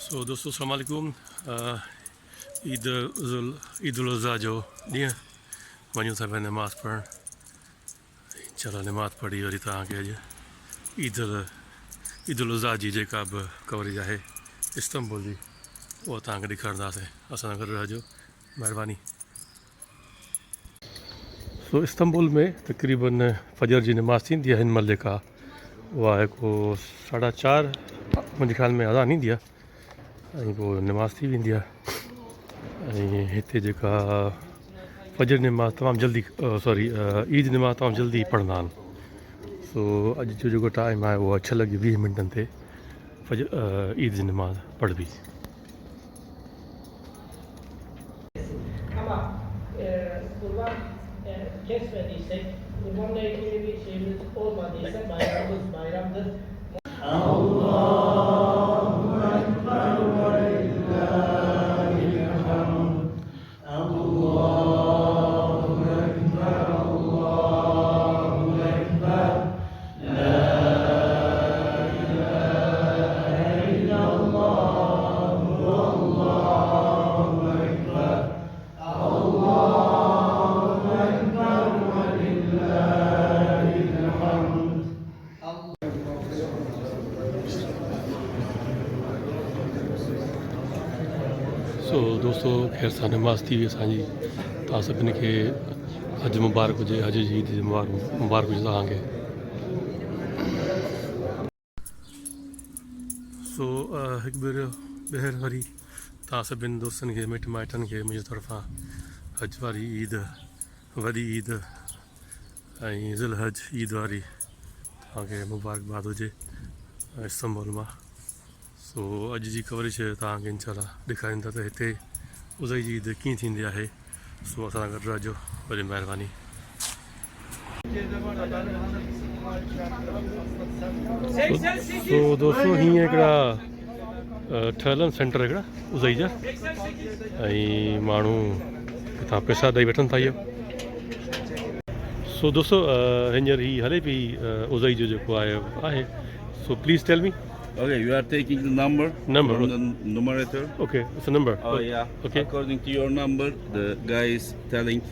सो दोस्तों अस्सलाम वालेकुम। ईद उल अज़हा जो ॾींहुं वञूं था पिया नमाज़ पढ़ण। चलो नमाज़ पढ़ी वरी तव्हांखे अॼु ईद उल अज़हा जी जेका बि कवरेज आहे इस्तांबुल जी उहा तव्हांखे ॾेखारींदासीं। असां सां गॾु रहजो, महिरबानी। सो इस्तांबुल में तक़रीबन फजर जी नमाज़ थींदी आहे हिन महिल जेका उहा आहे को 4:30 मुंहिंजे ख़्याल में अज़ान ईंदी आहे ऐं पोइ नमाज़ थी वेंदी आहे। ऐं हिते जेका फजर नमाज़ तमामु जल्दी ईद नमाज़ तमामु जल्दी पढ़ंदा आहिनि। सो अॼु जो जेको टाइम आहे उहा 6:20 ते ईद जी नमाज़ पढ़बी। Kesmediysek, kurbanla ilgili bir şeyimiz olmadıysa bayramımız bayramdır. सो दोस्तों खैर सां नमाज़ थी हुई असांजी। तव्हां सभिनी खे हज मुबारक हुजे, हज जी ईद मुबारक हुजे तव्हांखे। सो हिकु भेरो ॿीहर वरी तव्हां सभिनी दोस्तनि खे मिट माइटनि खे मुंहिंजी तरफ़ां हज वारी ईद, वॾी ईद ऐं ज़िल हज ईद वारी तव्हांखे मुबारकबाद हुजे इस्तांबुल मां। सो अॼु जी कवरेज तव्हांखे इंशाल्लाह ॾेखारींदा त हिते उज़ई जी ईद कीअं थींदी आहे। सो असां सां गॾु रहजो, वरी महिरबानी। सो दोस्तों हीअं हिकिड़ा ठहियल आहिनि सेंटर हिकिड़ा उज़ई जा ऐं माण्हू हितां पैसा ॾेई वठनि था इहो। सो दोस्तों हींअर ही हले पई उज़ई जो जेको आहे। So please tell me. Okay, you are taking the number from the numerator. Okay, it's a number. Oh yeah. Okay. According to your number, the guy is telling,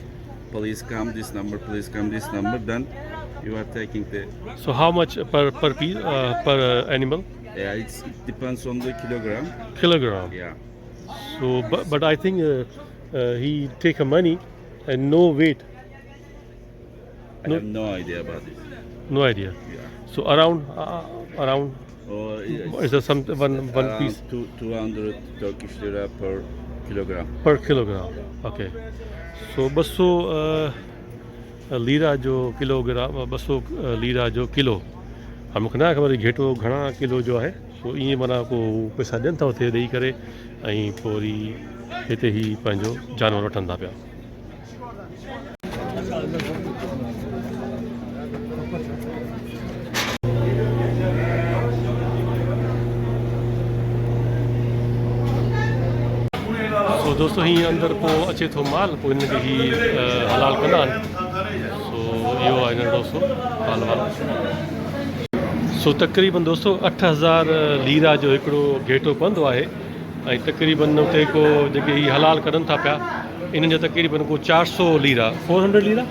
please come this number, please come this number. Then you are taking the. So how much per piece per animal? Yeah, it depends on the kilogram. Kilogram. Yeah. So but I think he take a money and no weight. I have no idea about it. No idea. Yeah. So around. Oh, Is there some one piece? 200 Turkish lira per kilogram. Per kilogram. Okay. So 200 lira जो kilogram, 200 lira जो kilo. हाणे मूंखे न ख़बर ghetto घणा kilo जो आहे। सो ईअं माना को पैसा ॾियनि था उते ॾेई करे ऐं पोइ वरी हिते ई पंहिंजो जानवर वठनि था पिया। सो दोस्तों हीअं अंदरि पोइ अचे थो माल, पोइ हिनखे ही हलाल कंदा आहिनि। सो इहो आहे नंढो सो माल वाल। सो तक़रीबन दोस्तों 8000 लीरा जो हिकिड़ो घेटो पवंदो आहे ऐं तक़रीबन उते को जेके ही हलाल कढनि था पिया इन्हनि जा तक़रीबन को 400 लीरा 400 लीरा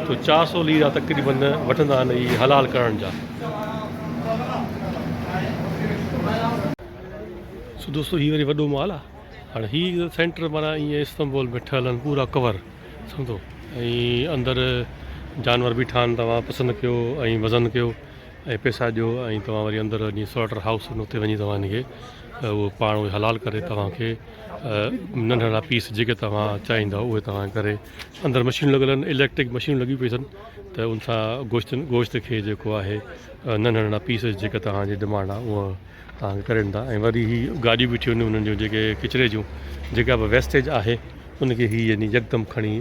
तो 400 लीरा तक़रीबन वठंदा आहिनि ही हलाल करण जा। सो दोस्तों हीअ वरी वॾो माल आहे। हाणे हीअ सेंटर माना ईअं इस्तांबुल में ठहियल आहिनि पूरा कवर सम्झो ऐं अंदरि जानवर बीठा आहिनि। तव्हां पसंदि कयो ऐं वज़न कयो ऐं पैसा ॾियो ऐं तव्हां वरी अंदरि जीअं स्लॉटर हाउस आहिनि उते वञी तव्हां हिनखे उहो पाण हलाल करे तव्हांखे नंढड़ा पीस जेके तव्हां चाहींदा उहे तव्हां करे। अंदरि मशीन लॻियल आहिनि, इलेक्ट्रिक मशीन लॻी पई अथनि त उन सां गोश्त खे जेको आहे नंढड़ा पीस जेके तव्हांजी डिमांड आहे उहा तव्हांखे करे ॾींदा। ऐं वरी ही गाॾियूं बीठियूं आहिनि उन्हनि जूं जेके किचिरे जूं जेका बि वेस्टेज आहे उनखे ही यानी यकदमि खणी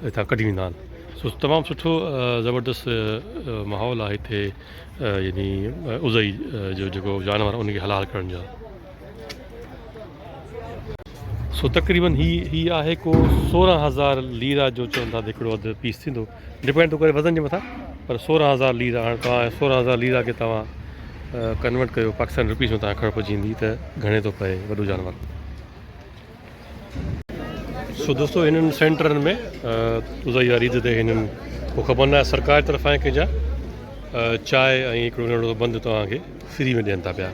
हितां कढी वेंदा आहिनि। सो तमामु सुठो ज़बरदस्त माहौल आहे हिते यानी उज़ई जो जेको जानवर उनखे हलाल करण जा। सो तक़रीबन ही आहे को 16000 लीरा जो चवंदा हिकिड़ो अधु पीस थींदो, डिपेंड थो करे वज़न जे मथां, पर 16000 लीरा। हाणे तव्हां 16000 लीरा खे तव्हां कन्वर्ट कयो पाकिस्तान रुपीज़ में तव्हां ख़बर पइजी त घणे थो पए वॾो जानवर। सो दोस्तों इन्हनि सेंटरनि में तुज़ाई वारी ईद ते हिननि को ख़बर न आहे सरकार तरफ़ां कंहिंजा चांहि ऐं हिकिड़ो नंढो बंदि तव्हांखे फ्री में ॾियनि था पिया।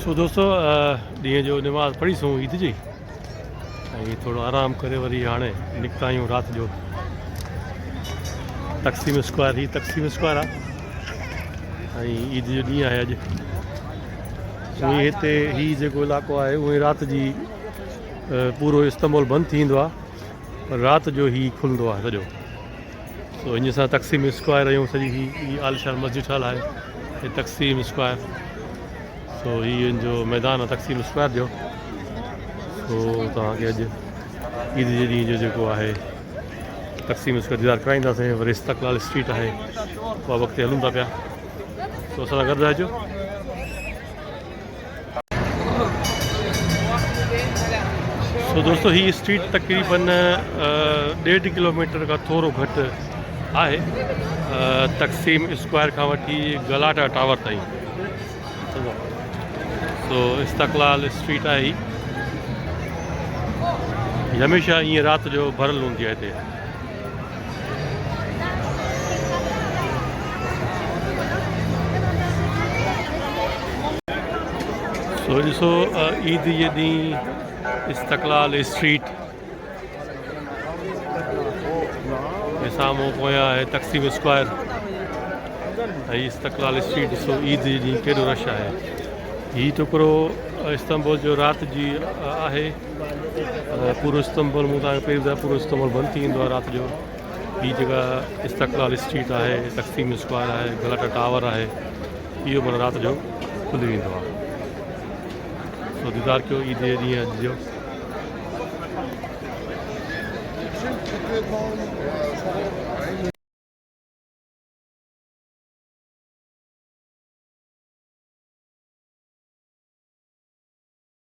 सो दोस्तों ॾींहं जो नमाज़ पढ़ीसूं ईद जी ऐं थोरो आराम करे वरी हाणे निकिता आहियूं राति जो तक़सीम स्क्वायर। ही तक़सीम स्क्वायर आहे ऐं ईद जो ॾींहुं आहे अॼु। उहे हिते ही जेको इलाइक़ो आहे उहे राति जी पूरो इस्तांबुल बंदि थींदो आहे पर राति जो ही खुलंदो आहे सॼो। सो इन सां तक़सीम स्क्वायर आहियूं सॼी ही आलिशान मस्जिद ठहियलु आहे हे तक़सीम स्क्वायर। सो ही जो मैदान आहे तक़सीम स्क्वायर जो। सो तव्हांखे अॼु ईद जे ॾींहुं जो जेको आहे तक़सीम स्क्वायर दीदार कराईंदासीं। वरी इस्तक़लाल स्ट्रीट आहे उहा वक़्तु हलूं था पिया। सो असां सां गॾु रहजो। सो दोस्तों ही स्ट्रीट तक़रीबन 1.5 किलोमीटर खां थोरो घटि आहे तक़सीम स्क्वायर खां वठी गलाटा टावर ताईं। सो इस्तक़लाल स्ट्रीट आहे ही हमेशह ईअं राति जो भरियलु हूंदी आहे हिते। सो ॾिसो ईद जे ॾींहुं इस्तक़लाल स्ट्रीट जे साम्हूं पोयां आहे तक़सीम स्क्वायर ऐं इस्तक़लाल स्ट्रीट। ॾिसो ईद जे ॾींहुं केॾो रश आहे। हीउ टुकड़ो इस्तांबुल जो राति जी आहे। पूरो इस्तांबुल मूं तव्हांखे पहिरीं ॿुधायो पूरो इस्तांबुल बंदि थी वेंदो आहे राति जो। हीअ जॻह इस्तक़लाल स्ट्रीट आहे तक़सीम स्क्वायर आहे गलाटा टावर आहे इहो माना राति जो खुली वेंदो आहे। सो दीदार कयो ईद जे ॾींहुं अॼु जो।